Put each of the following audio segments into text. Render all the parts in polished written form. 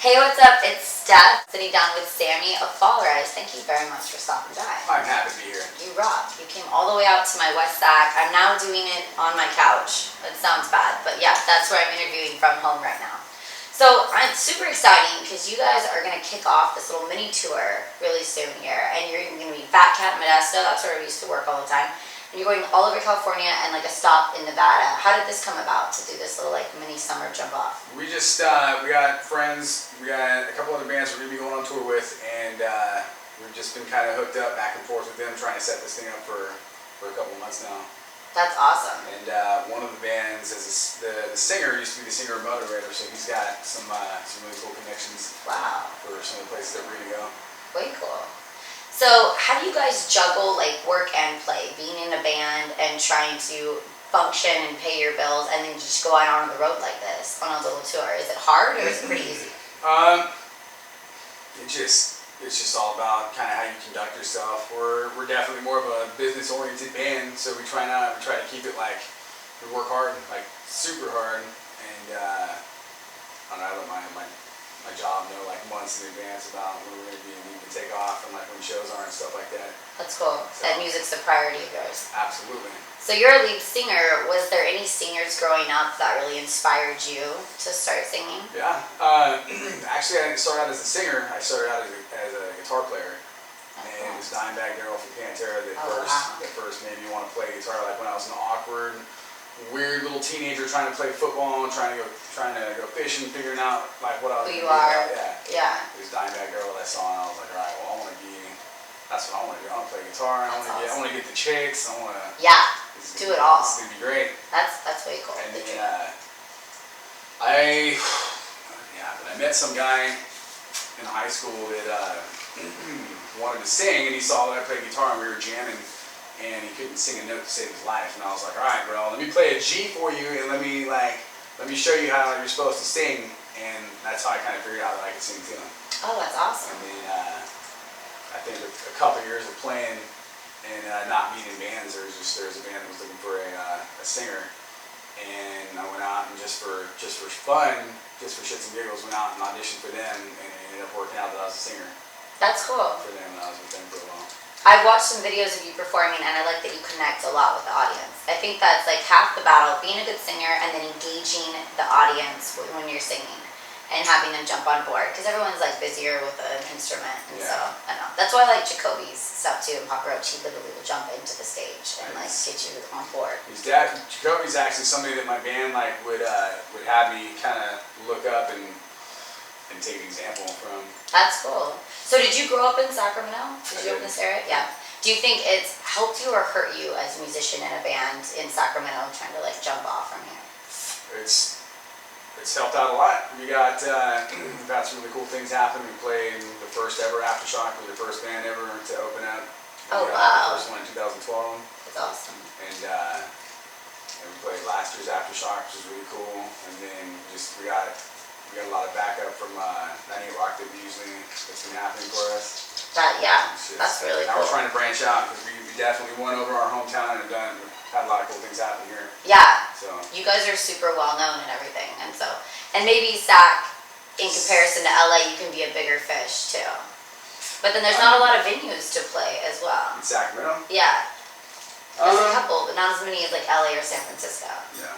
Hey, what's up? It's Steph, sitting down with Sammy of Fallrise. Thank you very much for stopping by. I'm happy to be here. You rock. You came all the way out to my West Sac. I'm now doing it on my couch. It sounds bad, but yeah, that's where I'm interviewing from home right now. So it's super exciting because you guys are going to kick off this little mini tour really soon here. And you're going to be Fat Cat, Modesto. That's where we used to work all the time. And you're going all over California and like a stop in Nevada. How did this come about to do this little like mini summer jump off? We just, we got friends, we got a couple other bands we're going to be going on tour with, and we've just been kind of hooked up back and forth with them, trying to set this thing up for a couple months now. That's awesome. And one of the bands, the singer used to be the singer of Motivator, so he's got some really cool connections. Wow. For some of the places that we're going to go. Way cool. So how do you guys juggle like work and play, being in a band and trying to function and pay your bills and then just go out on the road like this on a little tour? Is it hard or is it pretty easy? It's just all about kind of how you conduct yourself. We're definitely more of a business oriented band, so we try to keep it like we work hard, like super hard, and I let my job know like months in advance about when we're going to be needing to take off and like when shows are and stuff like that. That's cool. So, that music's a priority of yours. Absolutely. So you're a lead singer. Was there any singers growing up that really inspired you to start singing? Yeah. Actually, I didn't start out as a singer. I started out as a guitar player. And it was Dimebag Darrell from Pantera that first made me want to play guitar. Like when I was an awkward, weird little teenager trying to play football and trying to go fishing, figuring out like what I was who you gonna are. do. Yeah. It was Dimebag Darrell that I saw, and I was like, all right, well, that's what I want to do. I want to play guitar. I want to get the chicks. I want to. Yeah. Do it all. This is gonna be great. That's way cool. And then I met some guy in high school that wanted to sing, and he saw that I played guitar, and we were jamming, and he couldn't sing a note to save his life. And I was like, all right, bro, let me play a G for you, and let me show you how you're supposed to sing. And that's how I kind of figured out that I could sing to him. Oh, that's awesome. And then I think a couple years of playing and not being in bands, there was a band that was looking for a singer, and I went out and just for fun, just for shits and giggles, went out and auditioned for them, and it ended up working out that I was a singer. That's cool. For them, and I was with them for a while. I've watched some videos of you performing, and I like that you connect a lot with the audience. I think that's like half the battle, being a good singer and then engaging the audience when you're singing and having them jump on board, because everyone's like busier with an instrument, and so I know that's why I like Jacoby's stuff too. And Papa Roach, he literally will jump into the stage and like get you on board. Jacoby's actually somebody that my band like would have me kind of look up and take an example from. That's cool. So did you grow up in Sacramento? Did you grow up in this area? Yeah. Do you think it's helped you or hurt you as a musician in a band in Sacramento trying to like jump off from here? It's helped out a lot. We've had some really cool things happen. We played the first ever Aftershock. We were the first band ever to open up. Oh, wow. The first one in 2012. That's awesome. And we played last year's Aftershock, which was really cool. And then we got a lot of backup from 98 Rock that's been happening for us. That's really cool. Now we're trying to branch out because we definitely won over our hometown and had a lot of cool things happen here. Yeah. So you guys are super well known and everything, and maybe Sac, in comparison to LA, you can be a bigger fish too. But then there's not a lot of venues to play as well. In Sacramento? Yeah. There's a couple, but not as many as like LA or San Francisco. Yeah.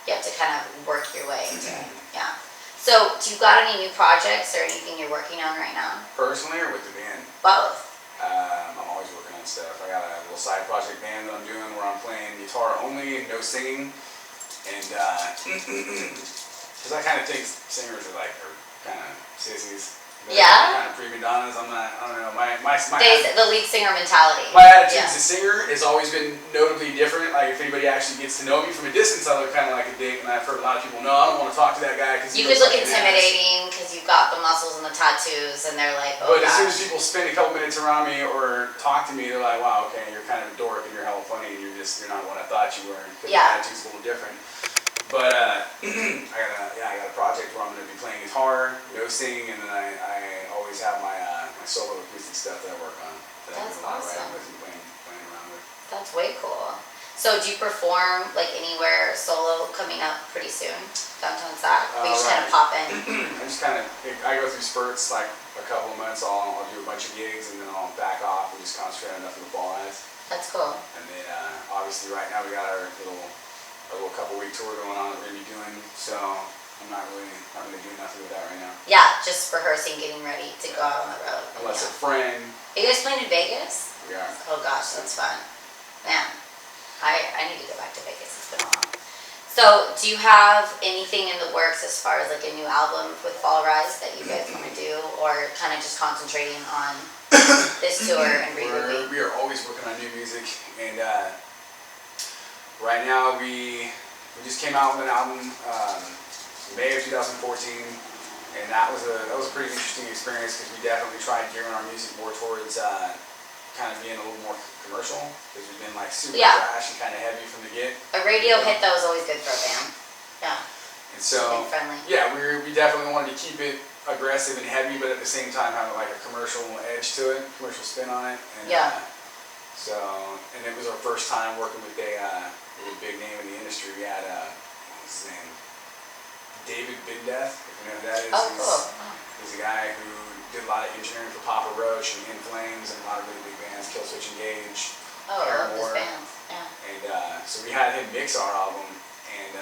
You have to kind of work your way into it. Yeah. So, do you got any new projects or anything you're working on right now? Personally or with the band? Both. I'm always working on stuff. I got a little side project band that I'm doing where I'm playing guitar only, no singing, and because I kind of think singers are kind of sissies. Kind of prima donnas. I don't know. The lead singer mentality. My attitude as a singer has always been notably different. Like if anybody actually gets to know me from a distance, I look kind of like a dick, and I've heard a lot of people, no, I don't want to talk to that guy because you could look intimidating because you've got the muscles and the tattoos, and they're like, oh. But as soon as people spend a couple minutes around me or talk to me, they're like, wow, okay, you're kind of a dork and you're hella funny, and you're not what I thought you were. Because your attitude's a little different. But I got a project where I'm going to be playing guitar, no singing, and then I always have my solo acoustic stuff that I work on. That's awesome. Playing around with. That's way cool. So do you perform like anywhere solo coming up pretty soon? Downtown Sac? Or you just kind of pop in? I go through spurts, like a couple of months I'll do a bunch of gigs and then I'll back off and just concentrate on nothing but Fallrise. That's cool. And then obviously right now we got our little couple week tour going on that we're gonna be doing, so I'm not really doing nothing with that right now. Yeah, just rehearsing, getting ready to go out on the road. Unless a friend. Are you guys playing in Vegas? We are. Oh gosh, that's fun. Man, I need to go back to Vegas. It's been a while. So, do you have anything in the works as far as like a new album with Fallrise that you guys want to do, or kind of just concentrating on this tour and regrouping? We are always working on new music, and right now we just came out with an album May of 2014, and that was a pretty interesting experience because we definitely tried gearing our music more towards kind of being a little more commercial, because we've been like super trash and kind of heavy from the get. A radio hit that was always good for a band. Yeah. And so, friendly. Yeah, we definitely wanted to keep it aggressive and heavy, but at the same time have like a commercial edge to it, commercial spin on it. And, and it was our first time working with a big name in the industry. We had what's his name, David Bindeth, if you know who that is. Oh, cool. He's a guy who did a lot of engineering for Papa Roach and In Flames and a lot of really big bands, Killswitch Engage. Oh, I love those bands. Yeah. And so we had him mix our album, and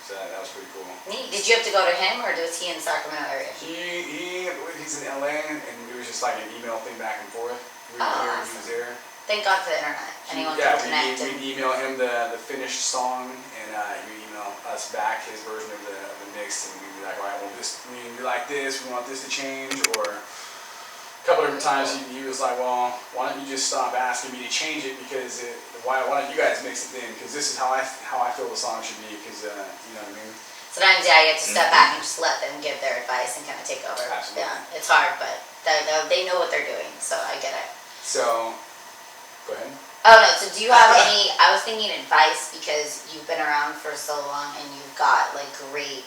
so that was pretty cool. Neat. Did you have to go to him, or was he in Sacramento area? I believe he's in LA, and it was just like an email thing back and forth. We were here, and he was there. Thank God for the internet. Anyone can connect. We'd email him the finished song, and he would email us back his version of the mix, and we'd be like, all right, well, we like this, we want this to change, or a couple different times he was like, well, why don't you just stop asking me to change it, because why don't you guys mix it then, because this is how I feel the song should be, because you know what I mean. Sometimes you have to step back and just let them give their advice and kind of take over. Absolutely. Yeah, it's hard, but they know what they're doing, so I get it. So, go ahead. Oh no, so do you have any, I was thinking advice, because you've been around for so long and you've got like great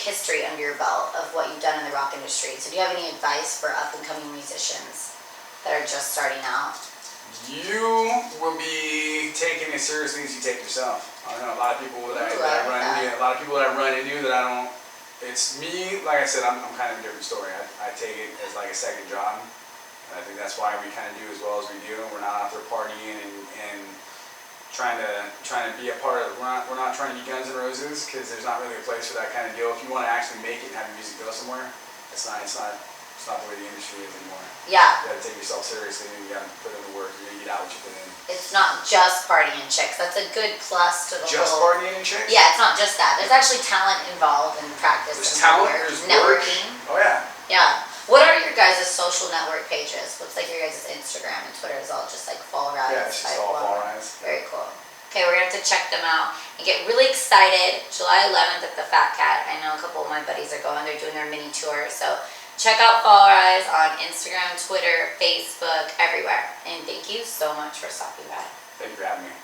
history under your belt of what you've done in the rock industry. So do you have any advice for up and coming musicians that are just starting out? You will be taken as seriously as you take yourself. I don't know, a lot of people that I run into that I don't, it's me, like I said, I'm kind of a different story. I take it as like a second job. And I think that's why we kind of do as well as we do. We're not out there partying and trying to be a part of. We're not trying to be Guns N' Roses, because there's not really a place for that kind of deal. If you want to actually make it and have your music go somewhere, it's not the way the industry is anymore. Yeah. You got to take yourself seriously, and you got to put in the work. You're gonna get out what you put in. It's not just partying chicks. That's a good plus to the just whole. Partying and chicks? Yeah, it's not just that. There's actually talent involved in practice. There's and talent. work, There's networking. Work. Oh yeah. Yeah. What are your guys' social network pages? What's like your guys' Instagram and Twitter is all just like Fallrise? Yeah, it's just all Fallrise. Very cool. Okay, we're gonna have to check them out and get really excited. July 11th at the Fat Cat. I know a couple of my buddies are going. They're doing their mini tour. So check out Fallrise on Instagram, Twitter, Facebook, everywhere. And thank you so much for stopping by. Thank you for having me.